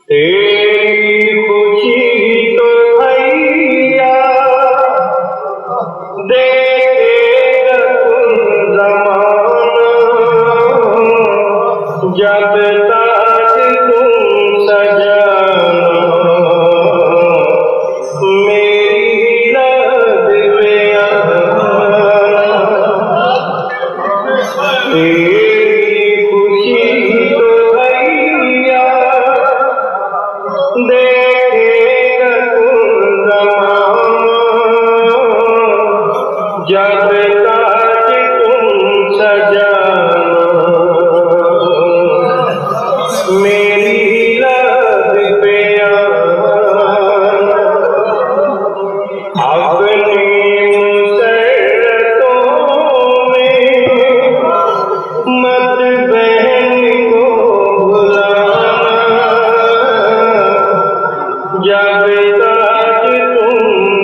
तेरी खुशी तो भैया देखेगा तुम ज़माना, जब ताज तुम सजाना, मेरी लब पे आना। तेरी खुशी तो भैया देखेगा तुम ज़माना, जब ताज तुम सजाना, मेरी लब पे आना। अपनी मुसरतों में मत बहन को भुलाना, जब ताज तुम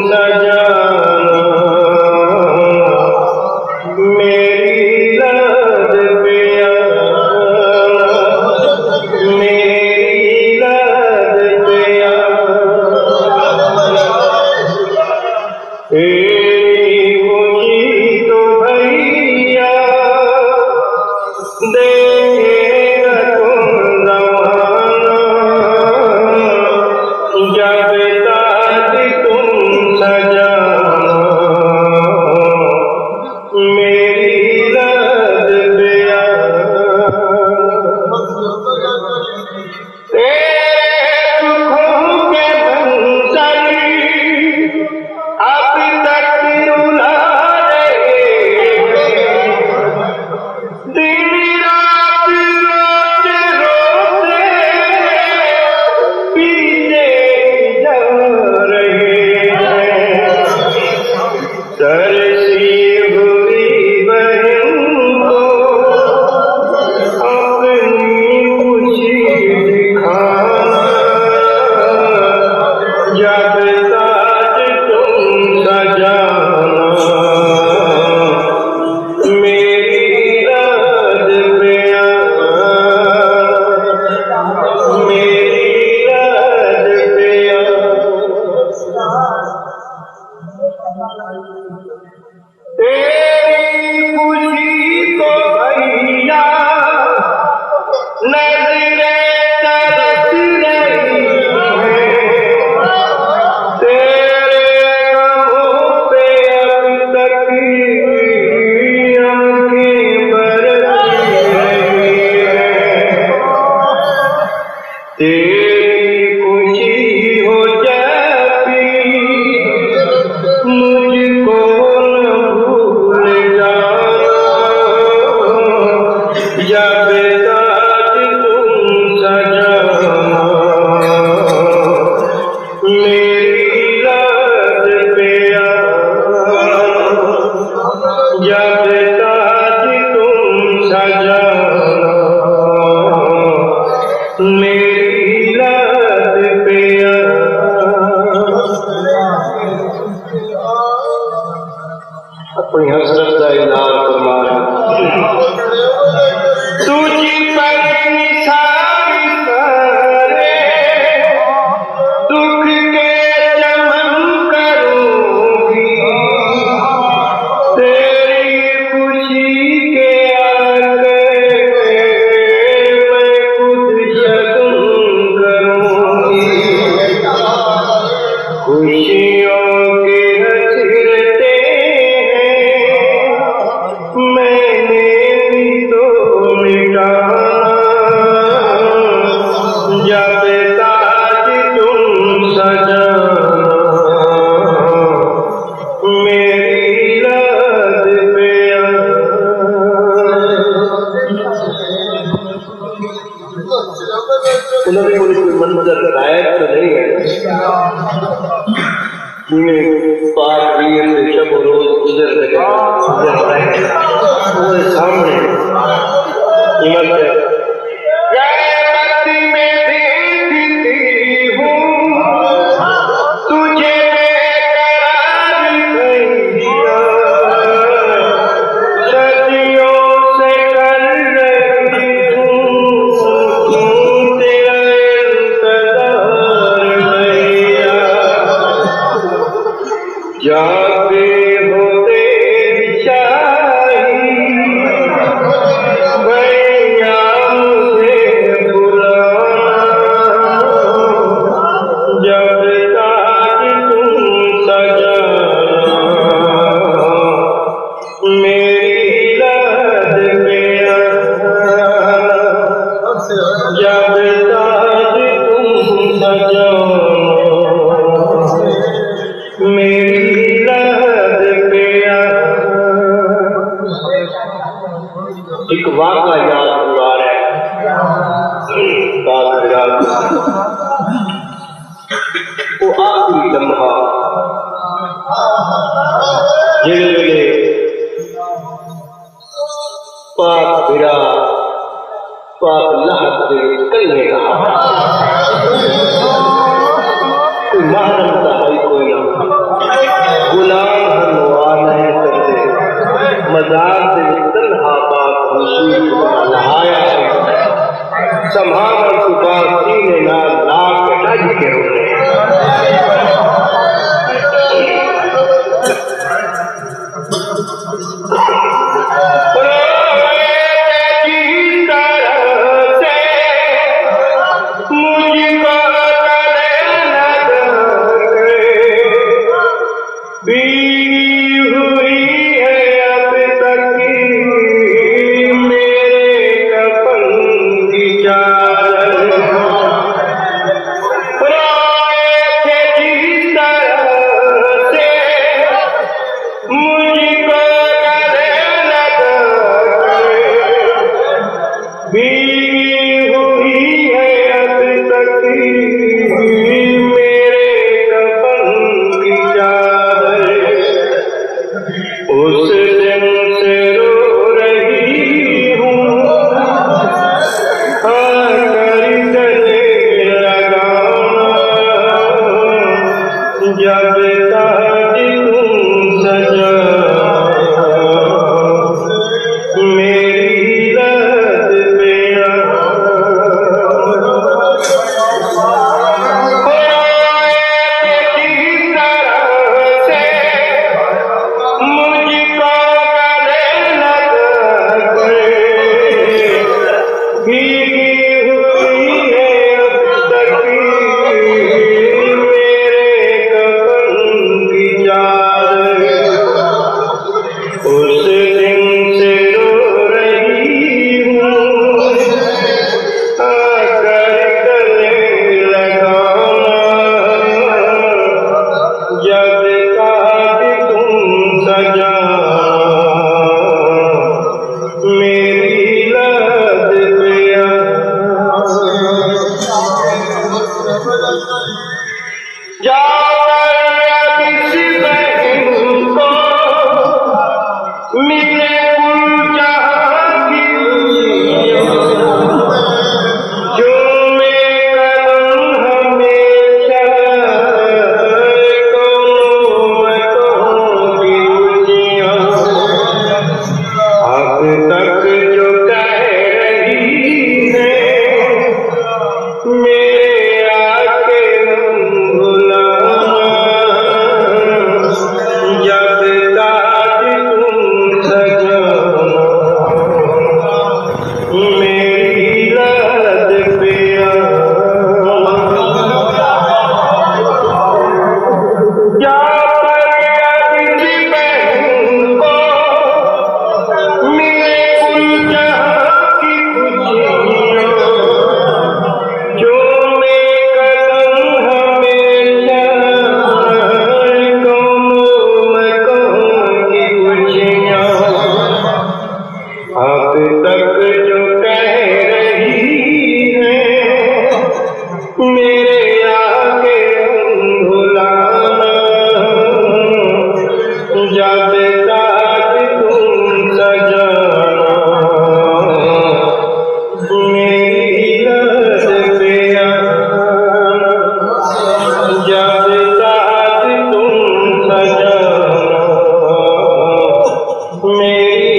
सजाना, मेरी लब पे आना, मेरी लब पे आना। तेरी खुशी तो भैया देखेगा तुम ज़माना, जब ताज तुम सजाना, मेरी लब पे आना। तेरे दुखों के मंजर अब तक रुला रहे हैं, दिन रात रोते रोते पीछे जा रहे हैं। तरसी हुई बहन को अपनी खुशी दिखाना, जब ताज तुम सजाना, मेरी लब पे आना, मेरी लब पे आना। तेरी खुशी को भैया नजरें तरस रही हैं, तेरे गमों पे अब तक आंखें बरस रही हैं। तेरी खुशी हो जब भी मुझको न भूल जाना, जब ताज तुम सजाना, मेरी लब पे आना, जब ताज तुम सजाना, मेरी लब पे आना। अपनी हसरत का इजहार फरमा तुझी पर निसार सारे दुख के चमन करूंगी, तेरी खुशी के आगे मैं खुद शगुन करूंगी। खुशियों के हसरते मैंने भी तो मिटाना, जब ताज तुम सजाना, मेरी लब पे उन्होंने कोई मंजर गायब तो नहीं है, पाक वीर से शब रोज गुजर गए वो सामने हिम्मत है। में देखती हूँ तुझे बेकरार भैया, सदियों से कर रही हूँ तेरा इंतजार। एक वाक़ा याद आ रहा है। वो आखिरी लम्हा जिहड़े वेले पाक बिरा पाक लहद दे कल्ले रहा कोई महरम दा है कोई ना गुलाम हनवा नहीं करते मजार दे तन्हा पाक हुजूर को नहाया संभाल सुबह सीने नाल लाख डज के रोने मेरी